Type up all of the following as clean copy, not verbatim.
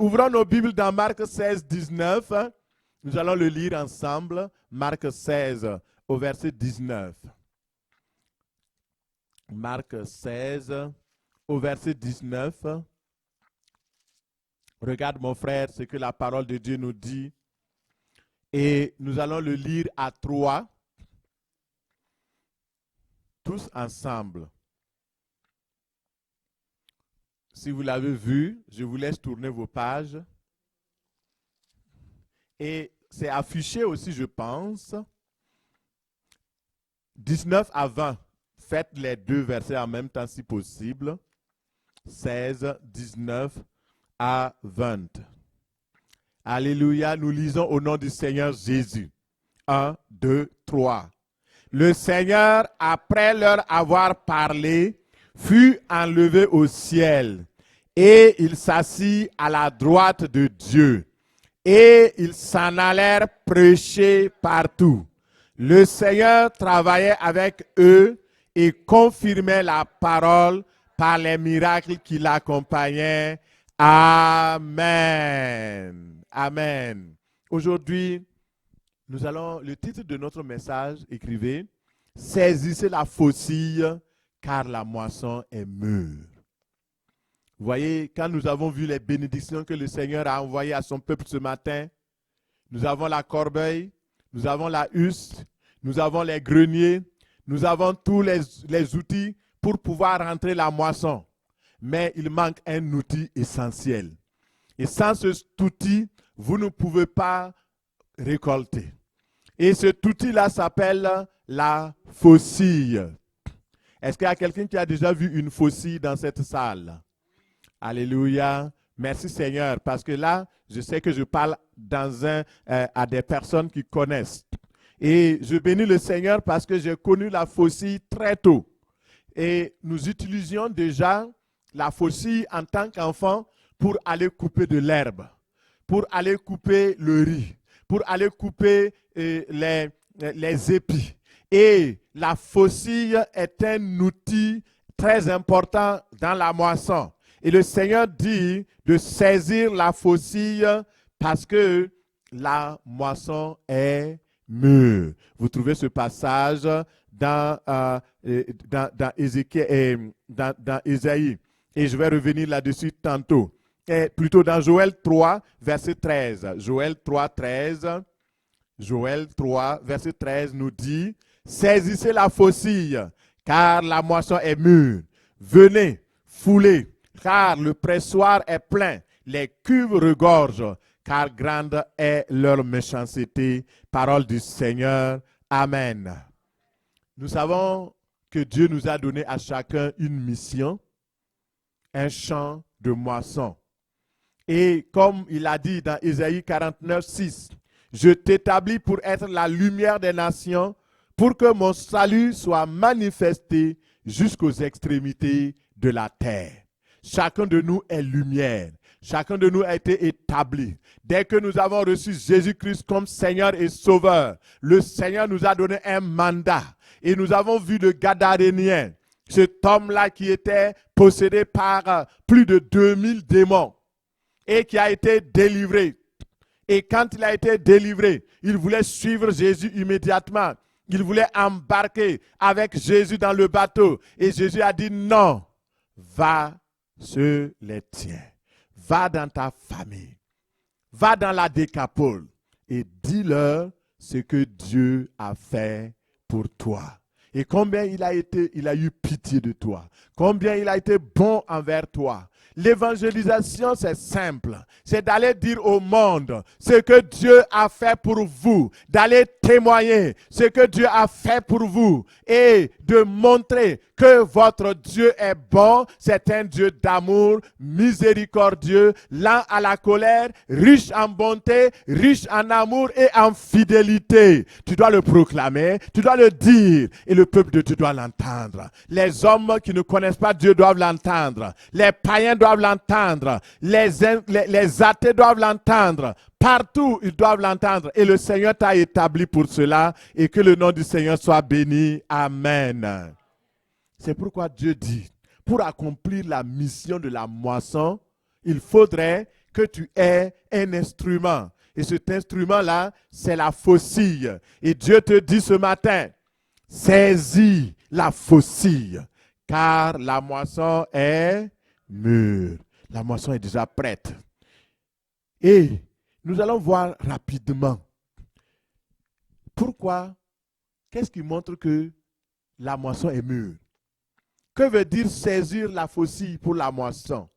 Ouvrons nos Bibles dans Marc 16, 19. Nous allons le lire ensemble. Marc 16, au verset 19. Marc 16, au verset 19. Regarde mon frère ce que la parole de Dieu nous dit. Et nous allons le lire à trois. Tous ensemble. Si vous l'avez vu, je vous laisse tourner vos pages. Et c'est affiché aussi, je pense. 19 à 20. Faites les deux versets en même temps si possible. 16, 19 à 20. Alléluia, nous lisons au nom du Seigneur Jésus. 1, 2, 3. Le Seigneur, après leur avoir parlé, fut enlevé au ciel, et il s'assit à la droite de Dieu. Et ils s'en allèrent prêcher partout. Le Seigneur travaillait avec eux et confirmait la parole par les miracles qui l'accompagnaient. Amen. Amen. Aujourd'hui, le titre de notre message, écrivez, « Saisissez la faucille, car la moisson est mûre. » Vous voyez, quand nous avons vu les bénédictions que le Seigneur a envoyées à son peuple ce matin, nous avons la corbeille, nous avons la husse, nous avons les greniers, nous avons tous les outils pour pouvoir rentrer la moisson. Mais il manque un outil essentiel. Et sans cet outil, vous ne pouvez pas récolter. Et cet outil-là s'appelle la faucille. Est-ce qu'il y a quelqu'un qui a déjà vu une faucille dans cette salle? Alléluia. Merci Seigneur, parce que là, je sais que je parle à des personnes qui connaissent. Et je bénis le Seigneur parce que j'ai connu la faucille très tôt. Et nous utilisions déjà la faucille en tant qu'enfant pour aller couper de l'herbe, pour aller couper le riz, pour aller couper les épis. Et la faucille est un outil très important dans la moisson. Et le Seigneur dit de saisir la faucille parce que la moisson est mûre. Vous trouvez ce passage dans Ésaïe. Et je vais revenir là-dessus tantôt. Et plutôt dans Joël 3, verset 13. Joël 3, 13. Joël 3, verset 13 nous dit, « Saisissez la faucille, car la moisson est mûre. Venez, foulez, car le pressoir est plein. Les cuves regorgent, car grande est leur méchanceté. » Parole du Seigneur. Amen. Nous savons que Dieu nous a donné à chacun une mission, un champ de moisson. Et comme il a dit dans Ésaïe 49, 6, « Je t'établis pour être la lumière des nations, pour que mon salut soit manifesté jusqu'aux extrémités de la terre. » Chacun de nous est lumière. Chacun de nous a été établi. Dès que nous avons reçu Jésus-Christ comme Seigneur et Sauveur, le Seigneur nous a donné un mandat. Et nous avons vu le Gadarénien, cet homme-là qui était possédé par plus de 2000 démons et qui a été délivré. Et quand il a été délivré, il voulait suivre Jésus immédiatement. Il voulait embarquer avec Jésus dans le bateau. Et Jésus a dit non, va sur les tiens. Va dans ta famille. Va dans la Décapole et dis-leur ce que Dieu a fait pour toi. Et combien il a eu pitié de toi. Combien il a été bon envers toi. L'évangélisation, c'est simple. C'est d'aller dire au monde ce que Dieu a fait pour vous. D'aller témoigner ce que Dieu a fait pour vous. Et de montrer que votre Dieu est bon. C'est un Dieu d'amour, miséricordieux, lent à la colère, riche en bonté, riche en amour et en fidélité. Tu dois le proclamer, tu dois le dire. Et le peuple de Dieu doit l'entendre. Les hommes qui ne connaissent pas Dieu doivent l'entendre. Les païens doivent l'entendre. Les athées doivent l'entendre. Partout, ils doivent l'entendre. Et le Seigneur t'a établi pour cela. Et que le nom du Seigneur soit béni. Amen. C'est pourquoi Dieu dit, pour accomplir la mission de la moisson, il faudrait que tu es un instrument. Et cet instrument-là, c'est la faucille. Et Dieu te dit ce matin, saisis la faucille, car la moisson est mûre. La moisson est déjà prête. Et nous allons voir rapidement pourquoi, qu'est-ce qui montre que la moisson est mûre. Que veut dire saisir la faucille pour la moisson?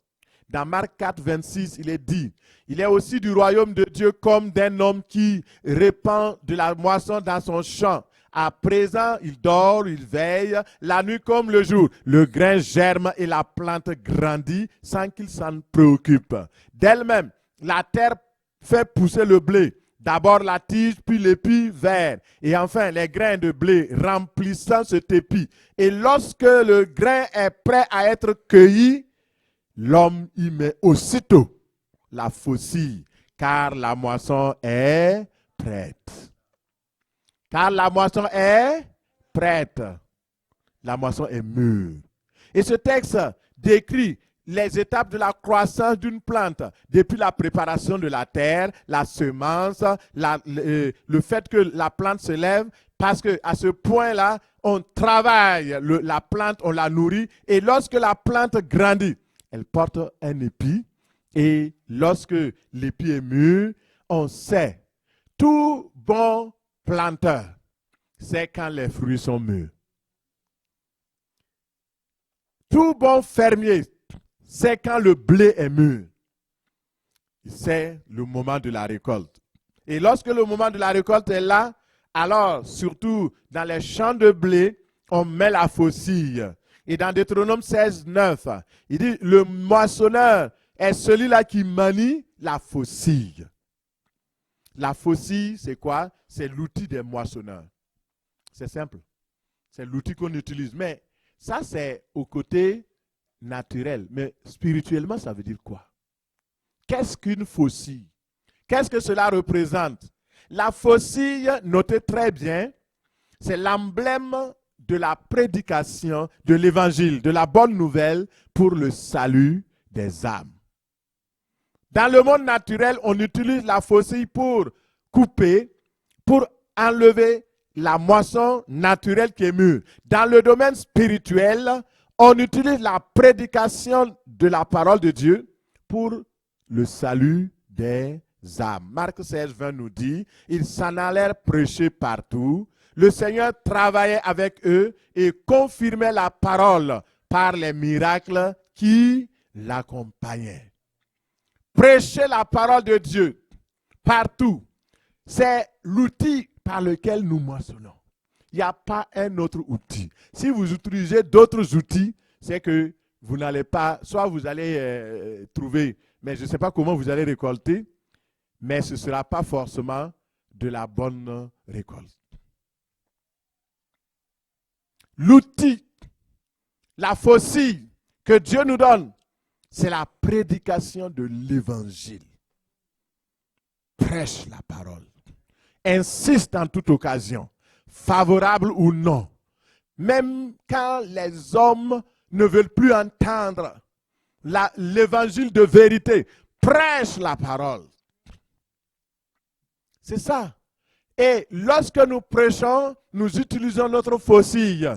Dans Marc 4, 26, il est dit, il est aussi du royaume de Dieu comme d'un homme qui répand de la moisson dans son champ. À présent, il dort, il veille, la nuit comme le jour. Le grain germe et la plante grandit sans qu'il s'en préoccupe. D'elle-même, la terre fait pousser le blé. D'abord la tige, puis l'épi vert. Et enfin, les grains de blé remplissant cet épi. Et lorsque le grain est prêt à être cueilli, l'homme y met aussitôt la faucille, car la moisson est prête. Car la moisson est prête. La moisson est mûre. Et ce texte décrit les étapes de la croissance d'une plante, depuis la préparation de la terre, la semence, le fait que la plante se lève, parce qu'à ce point-là, on travaille la plante, on la nourrit, et lorsque la plante grandit, elle porte un épi, et lorsque l'épi est mûr, on sait, tout bon planteur, c'est quand les fruits sont mûrs. Tout bon fermier, c'est quand le blé est mûr. C'est le moment de la récolte. Et lorsque le moment de la récolte est là, alors, surtout dans les champs de blé, on met la faucille. Et dans Deutéronome 16, 9, il dit, le moissonneur est celui-là qui manie la faucille. La faucille, c'est quoi? C'est l'outil des moissonneurs. C'est simple. C'est l'outil qu'on utilise. Mais ça, c'est au côté naturel. Mais spirituellement, ça veut dire quoi? Qu'est-ce qu'une faucille? Qu'est-ce que cela représente? La faucille, notez très bien, c'est l'emblème de la prédication de l'évangile, de la bonne nouvelle pour le salut des âmes. Dans le monde naturel, on utilise la faucille pour couper, pour enlever la moisson naturelle qui est mûre. Dans le domaine spirituel, on utilise la prédication de la parole de Dieu pour le salut des âmes. Marc 16, 20 nous dit, ils s'en allèrent prêcher partout. Le Seigneur travaillait avec eux et confirmait la parole par les miracles qui l'accompagnaient. Prêcher la parole de Dieu partout, c'est l'outil par lequel nous moissonnons. Il n'y a pas un autre outil. Si vous utilisez d'autres outils, c'est que vous n'allez pas, soit vous allez trouver, mais je ne sais pas comment vous allez récolter, mais ce ne sera pas forcément de la bonne récolte. L'outil, la faucille que Dieu nous donne, c'est la prédication de l'évangile. Prêche la parole. Insiste en toute occasion, favorable ou non. Même quand les hommes ne veulent plus entendre l'évangile de vérité, prêche la parole. C'est ça. Et lorsque nous prêchons, nous utilisons notre faucille.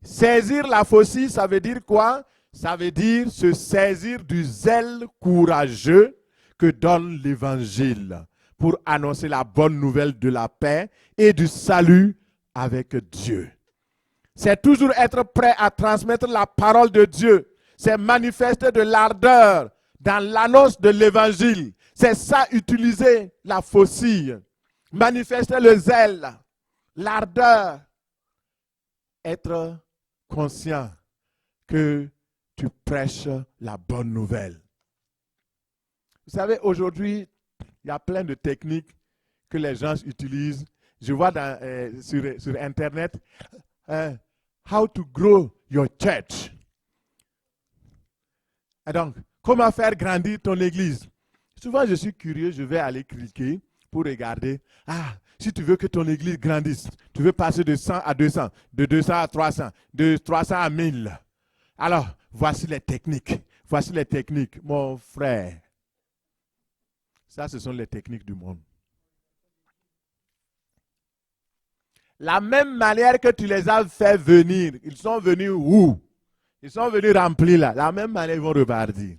Saisir la faucille, ça veut dire quoi? Ça veut dire se saisir du zèle courageux que donne l'évangile pour annoncer la bonne nouvelle de la paix et du salut avec Dieu. C'est toujours être prêt à transmettre la parole de Dieu. C'est manifester de l'ardeur dans l'annonce de l'évangile. C'est ça, utiliser la faucille. Manifester le zèle, l'ardeur. Être conscient que tu prêches la bonne nouvelle. Vous savez, aujourd'hui, il y a plein de techniques que les gens utilisent. Je vois sur Internet, how to grow your church. Et donc, comment faire grandir ton église? Souvent, je suis curieux, je vais aller cliquer pour regarder. Ah, si tu veux que ton église grandisse, tu veux passer de 100 à 200, de 200 à 300, de 300 à 1000. Alors, voici les techniques. Voici les techniques, mon frère. Ça, ce sont les techniques du monde. La même manière que tu les as fait venir, ils sont venus où? Ils sont venus remplis là. La même manière, ils vont repartir.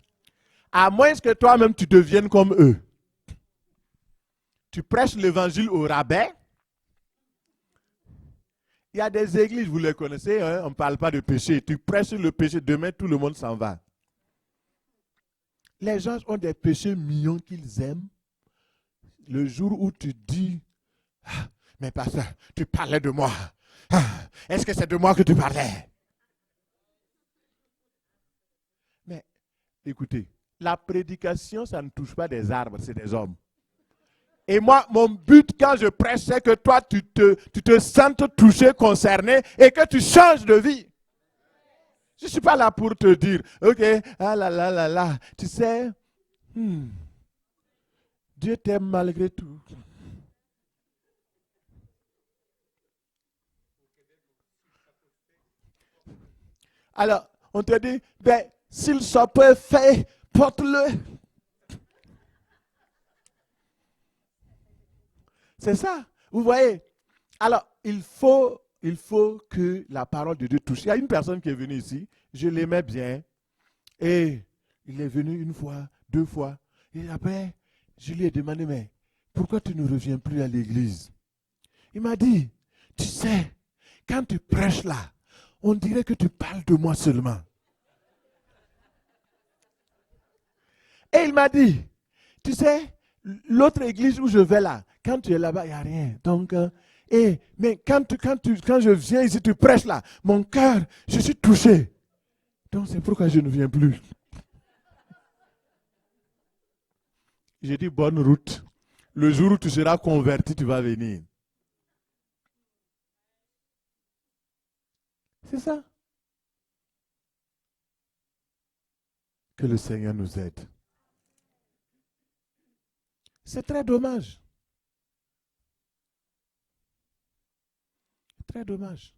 À moins que toi-même, tu deviennes comme eux. Tu prêches l'évangile au rabais. Il y a des églises, vous les connaissez, hein, on ne parle pas de péché. Tu prêches le péché, demain tout le monde s'en va. Les gens ont des péchés mignons qu'ils aiment. Le jour où tu dis, ah, mais pasteur, tu parlais de moi. Ah, est-ce que c'est de moi que tu parlais? Mais écoutez, la prédication, ça ne touche pas des arbres, c'est des hommes. Et moi, mon but quand je prêche, c'est que toi, tu te sentes touché, concerné et que tu changes de vie. Je ne suis pas là pour te dire, ok, ah là là là là, tu sais, Dieu t'aime malgré tout. Alors, on te dit, ben, s'il soit peu fait, porte-le. C'est ça, vous voyez. Alors, il faut que la parole de Dieu touche. Il y a une personne qui est venue ici, je l'aimais bien, et il est venu une fois, deux fois, et après, je lui ai demandé, mais pourquoi tu ne reviens plus à l'église? Il m'a dit, tu sais, quand tu prêches là, on dirait que tu parles de moi seulement. Et il m'a dit, tu sais, l'autre église où je vais là, quand tu es là-bas, il n'y a rien. Donc, mais quand je viens ici, tu prêches là, mon cœur, je suis touché. Donc c'est pourquoi je ne viens plus. J'ai dit bonne route. Le jour où tu seras converti, tu vas venir. C'est ça. Que le Seigneur nous aide. C'est très dommage. Très dommage.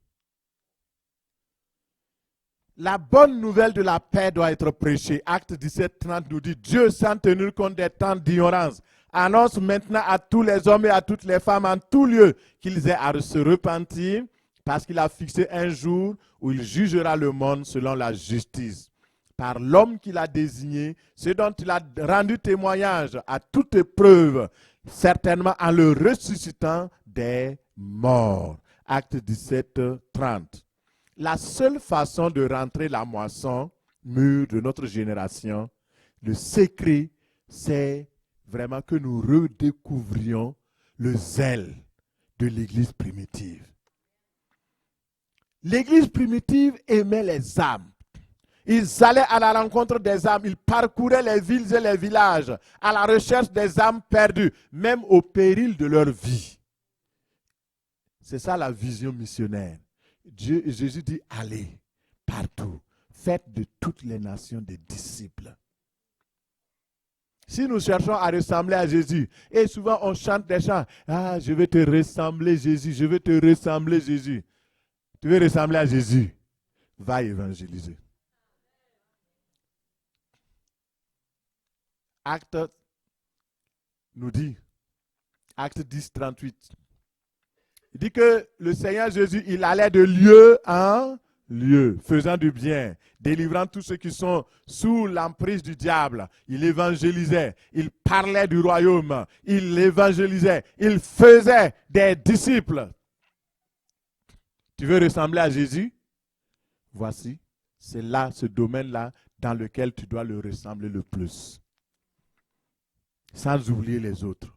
La bonne nouvelle de la paix doit être prêchée. Acte 17, 30 nous dit, Dieu, sans tenir compte des temps d'ignorance, annonce maintenant à tous les hommes et à toutes les femmes en tout lieu qu'ils aient à se repentir parce qu'il a fixé un jour où il jugera le monde selon la justice. Par l'homme qu'il a désigné, ce dont il a rendu témoignage à toute épreuve, certainement en le ressuscitant des morts. Acte 17, 30. La seule façon de rentrer la moisson mûre de notre génération, le secret, c'est vraiment que nous redécouvrions le zèle de l'Église primitive. L'Église primitive aimait les âmes. Ils allaient à la rencontre des âmes, ils parcouraient les villes et les villages à la recherche des âmes perdues, même au péril de leur vie. C'est ça la vision missionnaire. Jésus dit, allez partout, faites de toutes les nations des disciples. Si nous cherchons à ressembler à Jésus, et souvent on chante des chants, ah, je vais te ressembler Jésus, je vais te ressembler Jésus. Tu veux ressembler à Jésus? Va évangéliser. Acte nous dit, Acte 10, 38, il dit que le Seigneur Jésus, il allait de lieu en lieu, faisant du bien, délivrant tous ceux qui sont sous l'emprise du diable. Il évangélisait, il parlait du royaume, il évangélisait, il faisait des disciples. Tu veux ressembler à Jésus? Voici, c'est là, ce domaine-là, dans lequel tu dois le ressembler le plus. Sans oublier les autres.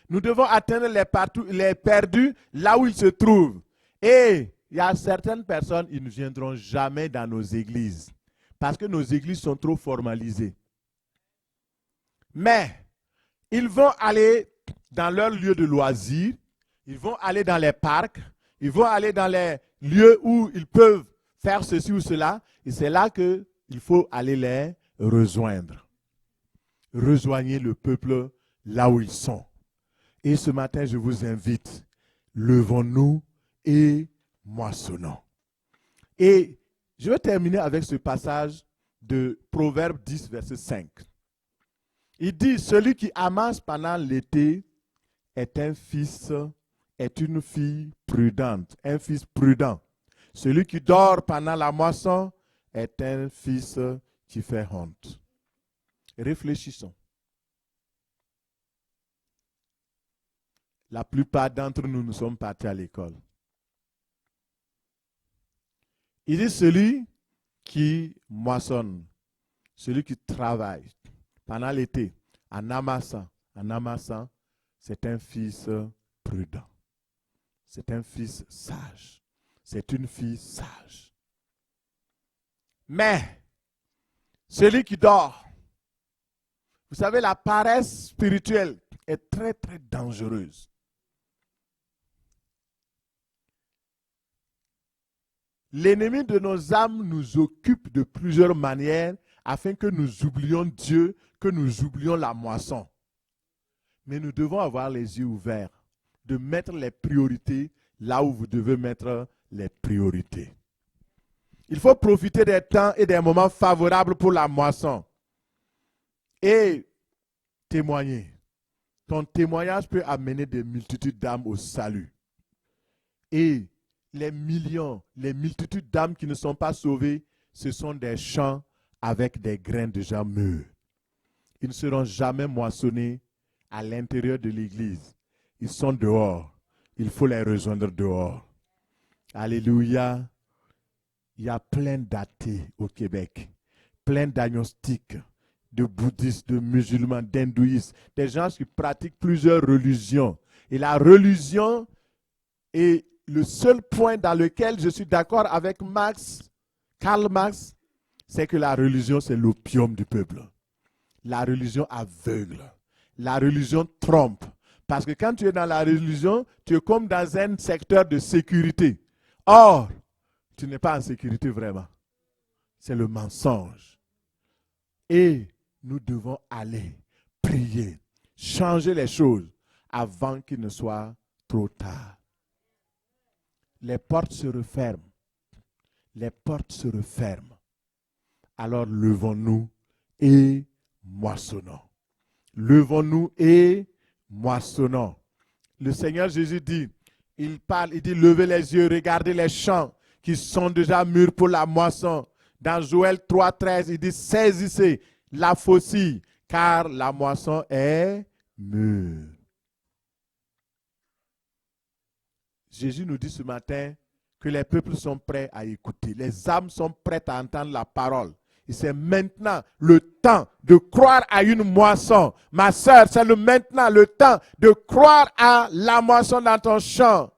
Nous devons atteindre les perdus là où ils se trouvent. Et il y a certaines personnes, ils ne viendront jamais dans nos églises. Parce que nos églises sont trop formalisées. Mais, ils vont aller dans leur lieu de loisirs. Ils vont aller dans les parcs. Ils vont aller dans les lieux où ils peuvent faire ceci ou cela. Et c'est là qu'il faut aller les rejoindre. Rejoignez le peuple là où ils sont. Et ce matin, je vous invite, levons-nous et moissonnons. Et je vais terminer avec ce passage de Proverbe 10, verset 5. Il dit, celui qui amasse pendant l'été est une fille prudente, un fils prudent. Celui qui dort pendant la moisson est un fils qui fait honte. Réfléchissons. La plupart d'entre nous, nous sommes partis à l'école. Il dit celui qui moissonne, celui qui travaille pendant l'été, en amassant, c'est un fils prudent. C'est un fils sage. C'est une fille sage. Mais, celui qui dort, vous savez, la paresse spirituelle est très, très dangereuse. L'ennemi de nos âmes nous occupe de plusieurs manières afin que nous oublions Dieu, que nous oublions la moisson. Mais nous devons avoir les yeux ouverts, de mettre les priorités là où vous devez mettre les priorités. Il faut profiter des temps et des moments favorables pour la moisson et témoigner. Ton témoignage peut amener des multitudes d'âmes au salut. Et les millions, les multitudes d'âmes qui ne sont pas sauvées, ce sont des champs avec des grains déjà mûrs. Ils ne seront jamais moissonnés à l'intérieur de l'église. Ils sont dehors. Il faut les rejoindre dehors. Alléluia. Il y a plein d'athées au Québec, plein d'agnostiques, de bouddhistes, de musulmans, d'hindouistes, des gens qui pratiquent plusieurs religions. Et la religion est le seul point dans lequel je suis d'accord avec Karl Marx, c'est que la religion, c'est l'opium du peuple. La religion aveugle. La religion trompe. Parce que quand tu es dans la religion, tu es comme dans un secteur de sécurité. Or, tu n'es pas en sécurité vraiment. C'est le mensonge. Et nous devons aller prier, changer les choses avant qu'il ne soit trop tard. Les portes se referment. Les portes se referment. Alors levons-nous et moissonnons. Levons-nous et moissonnons. Le Seigneur Jésus dit, il dit, levez les yeux, regardez les champs qui sont déjà mûrs pour la moisson. Dans Joël 3,13, il dit, saisissez la faucille, car la moisson est mûre. Jésus nous dit ce matin que les peuples sont prêts à écouter. Les âmes sont prêtes à entendre la parole. Et c'est maintenant le temps de croire à une moisson. Ma sœur, c'est maintenant le temps de croire à la moisson dans ton champ.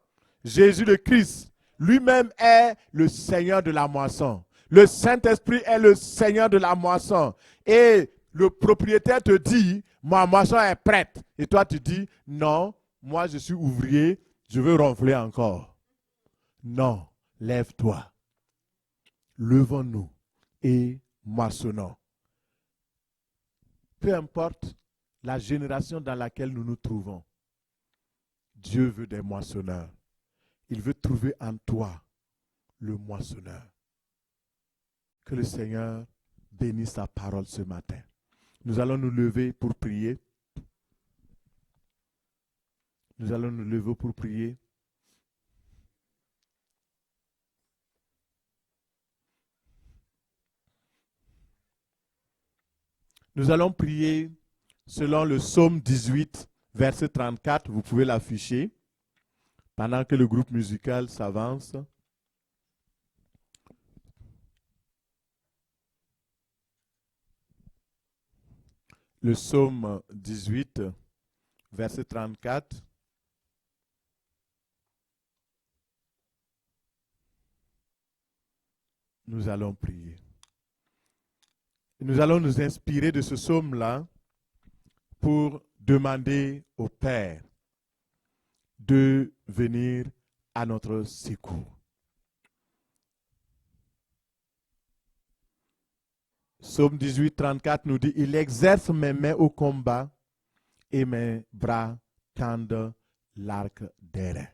Jésus le Christ, lui-même est le Seigneur de la moisson. Le Saint-Esprit est le Seigneur de la moisson. Et le propriétaire te dit, ma moisson est prête. Et toi tu dis, non, moi je suis ouvrier, je veux ronfler encore. Non, lève-toi. Levons-nous et moissonnons. Peu importe la génération dans laquelle nous nous trouvons, Dieu veut des moissonneurs. Il veut trouver en toi le moissonneur. Que le Seigneur bénisse sa parole ce matin. Nous allons nous lever pour prier. Nous allons nous lever pour prier. Nous allons prier selon le psaume 18, verset 34. Vous pouvez l'afficher pendant que le groupe musical s'avance. Le psaume 18, verset 34. Nous allons prier. Nous allons nous inspirer de ce psaume-là pour demander au Père de venir à notre secours. Psaume 18, 34 nous dit, « Il exerce mes mains au combat et mes bras tendent l'arc d'airain. »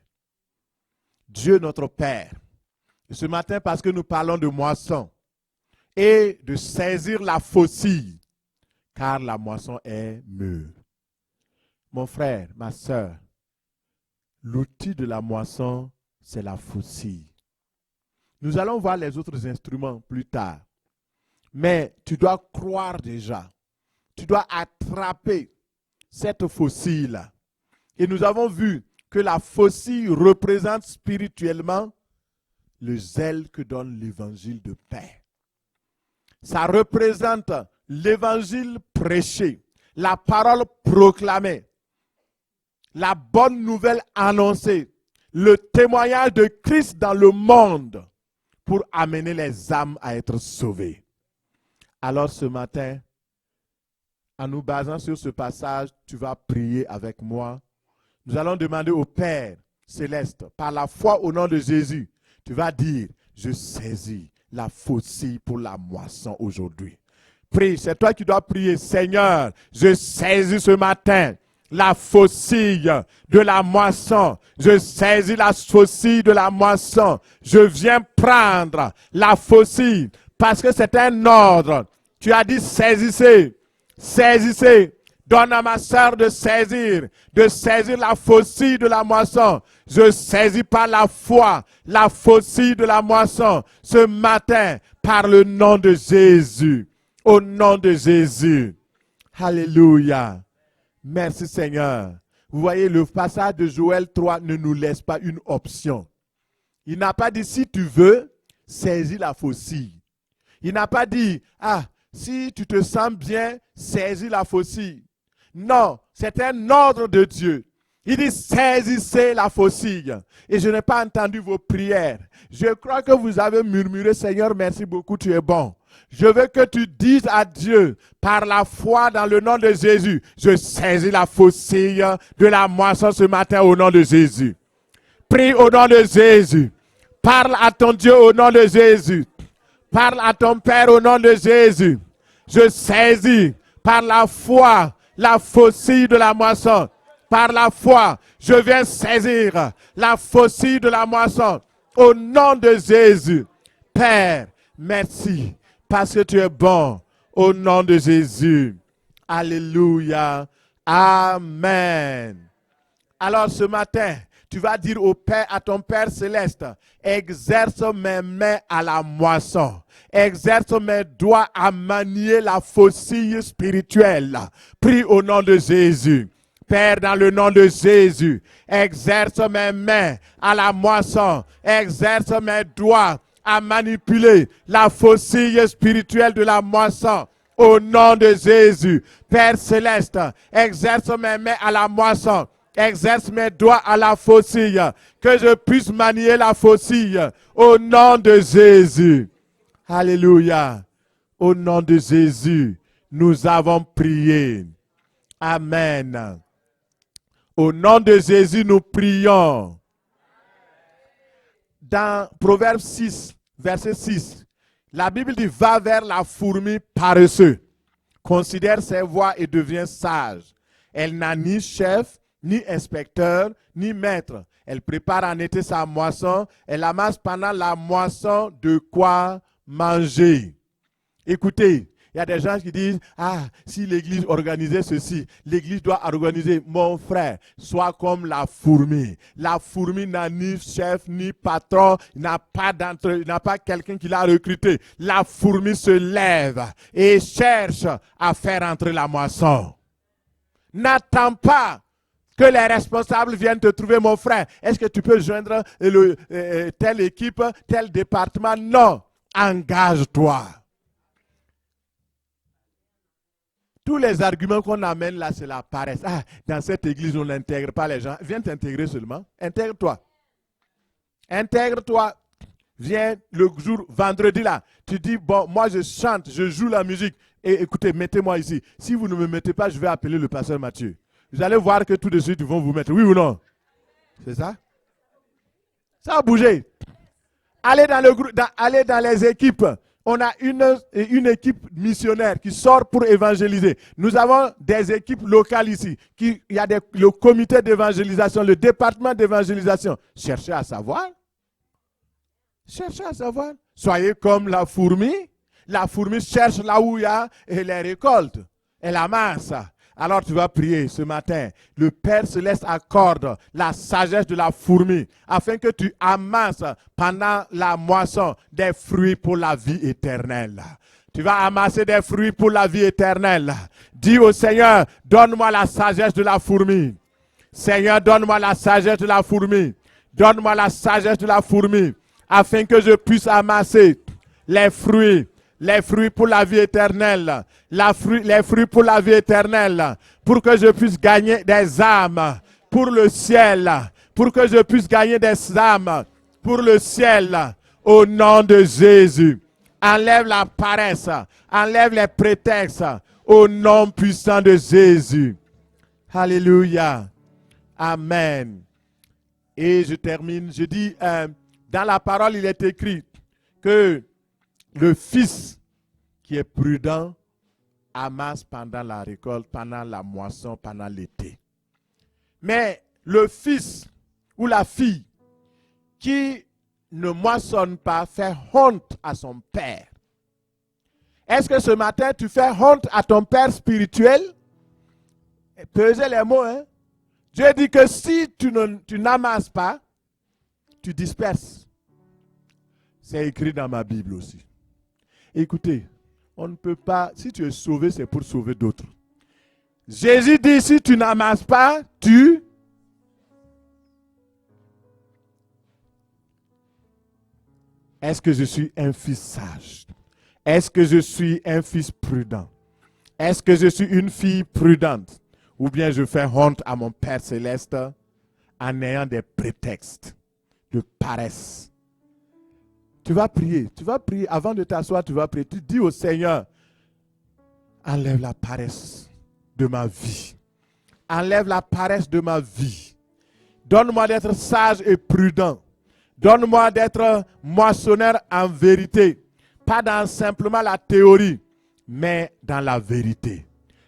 Dieu notre Père, ce matin parce que nous parlons de moisson et de saisir la faucille, car la moisson est mûre. Mon frère, ma soeur, l'outil de la moisson, c'est la faucille. Nous allons voir les autres instruments plus tard. Mais tu dois croire déjà. Tu dois attraper cette faucille-là. Et nous avons vu que la faucille représente spirituellement le zèle que donne l'évangile de paix. Ça représente l'évangile prêché, la parole proclamée, la bonne nouvelle annoncée, le témoignage de Christ dans le monde pour amener les âmes à être sauvées. Alors ce matin, en nous basant sur ce passage, tu vas prier avec moi. Nous allons demander au Père céleste, par la foi au nom de Jésus, tu vas dire, je saisis la faucille pour la moisson aujourd'hui. Prie, c'est toi qui dois prier. Seigneur, je saisis ce matin la faucille de la moisson. Je saisis la faucille de la moisson. Je viens prendre la faucille parce que c'est un ordre. Tu as dit saisissez, saisissez. Donne à ma soeur de saisir la faucille de la moisson. Je saisis par la foi la faucille de la moisson ce matin par le nom de Jésus. Au nom de Jésus. Alléluia. Merci Seigneur. Vous voyez, le passage de Joël 3 ne nous laisse pas une option. Il n'a pas dit si tu veux, saisis la faucille. Il n'a pas dit, si tu te sens bien, saisis la faucille. Non, c'est un ordre de Dieu. Il dit saisissez la faucille. Et je n'ai pas entendu vos prières. Je crois que vous avez murmuré, Seigneur, merci beaucoup, tu es bon. Je veux que tu dises à Dieu, par la foi dans le nom de Jésus, je saisis la faucille de la moisson ce matin au nom de Jésus. Prie au nom de Jésus. Parle à ton Dieu au nom de Jésus. Parle à ton Père au nom de Jésus. Je saisis par la foi la faucille de la moisson. Par la foi, je viens saisir la faucille de la moisson au nom de Jésus. Père, merci parce que tu es bon au nom de Jésus. Alléluia. Amen. Alors ce matin, tu vas dire au Père, à ton Père céleste, exerce mes mains à la moisson. Exerce mes doigts à manier la faucille spirituelle. Prie au nom de Jésus. Père, dans le nom de Jésus, exerce mes mains à la moisson. Exerce mes doigts à manipuler la faucille spirituelle de la moisson. Au nom de Jésus. Père céleste, exerce mes mains à la moisson. Exerce mes doigts à la faucille, que je puisse manier la faucille au nom de Jésus. Alléluia. Au nom de Jésus, nous avons prié. Amen. Au nom de Jésus, nous prions. Dans Proverbe 6, verset 6, la Bible dit, va vers la fourmi paresseuse. Considère ses voies et deviens sage. Elle n'a ni chef, ni inspecteur, ni maître. Elle prépare en été sa moisson. Elle amasse pendant la moisson de quoi manger. Écoutez, il y a des gens qui disent, si l'église organisait ceci, l'église doit organiser. Mon frère, sois comme la fourmi. La fourmi n'a ni chef, ni patron, n'a pas quelqu'un qui l'a recruté. La fourmi se lève et cherche à faire entrer la moisson. N'attends pas que les responsables viennent te trouver, mon frère. Est-ce que tu peux joindre telle équipe, tel département? Non. Engage-toi. Tous les arguments qu'on amène là, c'est la paresse. Dans cette église, on n'intègre pas les gens. Viens t'intégrer seulement. Intègre-toi. Intègre-toi. Viens le jour, vendredi là. Tu dis, bon, moi je chante, je joue la musique. Et écoutez, mettez-moi ici. Si vous ne me mettez pas, je vais appeler le pasteur Mathieu. Vous allez voir que tout de suite, ils vont vous mettre. Oui ou non? C'est ça? Ça a bougé. Allez dans le groupe, allez dans les équipes. On a une équipe missionnaire qui sort pour évangéliser. Nous avons des équipes locales ici. Il y a le comité d'évangélisation, le département d'évangélisation. Cherchez à savoir. Cherchez à savoir. Soyez comme la fourmi. La fourmi cherche là où il y a les récoltes. Elle amasse. Alors tu vas prier ce matin. Le Père Céleste accorde la sagesse de la fourmi afin que tu amasses pendant la moisson des fruits pour la vie éternelle. Tu vas amasser des fruits pour la vie éternelle. Dis au Seigneur, donne-moi la sagesse de la fourmi. Seigneur, donne-moi la sagesse de la fourmi. Donne-moi la sagesse de la fourmi afin que je puisse amasser les fruits pour la vie éternelle, les fruits pour la vie éternelle, pour que je puisse gagner des âmes pour le ciel, pour que je puisse gagner des âmes pour le ciel, au nom de Jésus. Enlève la paresse, enlève les prétextes, au nom puissant de Jésus. Alléluia. Amen. Et je termine, je dis, dans la parole, il est écrit que le fils qui est prudent amasse pendant la récolte, pendant la moisson, pendant l'été. Mais le fils ou la fille qui ne moissonne pas fait honte à son père. Est-ce que ce matin tu fais honte à ton père spirituel? Pesez les mots, hein? Dieu dit que si tu n'amasses pas, tu disperses. C'est écrit dans ma Bible aussi. Écoutez, on ne peut pas, si tu es sauvé, c'est pour sauver d'autres. Jésus dit, si tu n'amasses pas, tu... Est-ce que je suis un fils sage? Est-ce que je suis un fils prudent? Est-ce que je suis une fille prudente? Ou bien je fais honte à mon Père Céleste en ayant des prétextes de paresse? Tu vas prier, avant de t'asseoir, tu vas prier. Tu dis au Seigneur, enlève la paresse de ma vie. Enlève la paresse de ma vie. Donne-moi d'être sage et prudent. Donne-moi d'être moissonneur en vérité. Pas dans simplement la théorie, mais dans la vérité.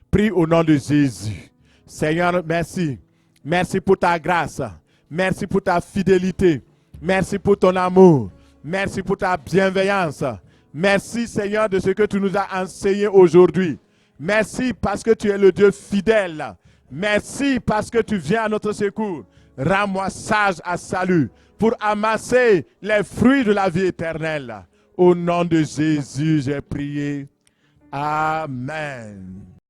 Prie au nom de Jésus. Seigneur, merci. Merci pour ta grâce. Merci pour ta fidélité. Merci pour ton amour. Merci pour ta bienveillance. Merci, Seigneur, de ce que tu nous as enseigné aujourd'hui. Merci parce que tu es le Dieu fidèle. Merci parce que tu viens à notre secours. Rends-moi sage à salut pour amasser les fruits de la vie éternelle. Au nom de Jésus, j'ai prié. Amen.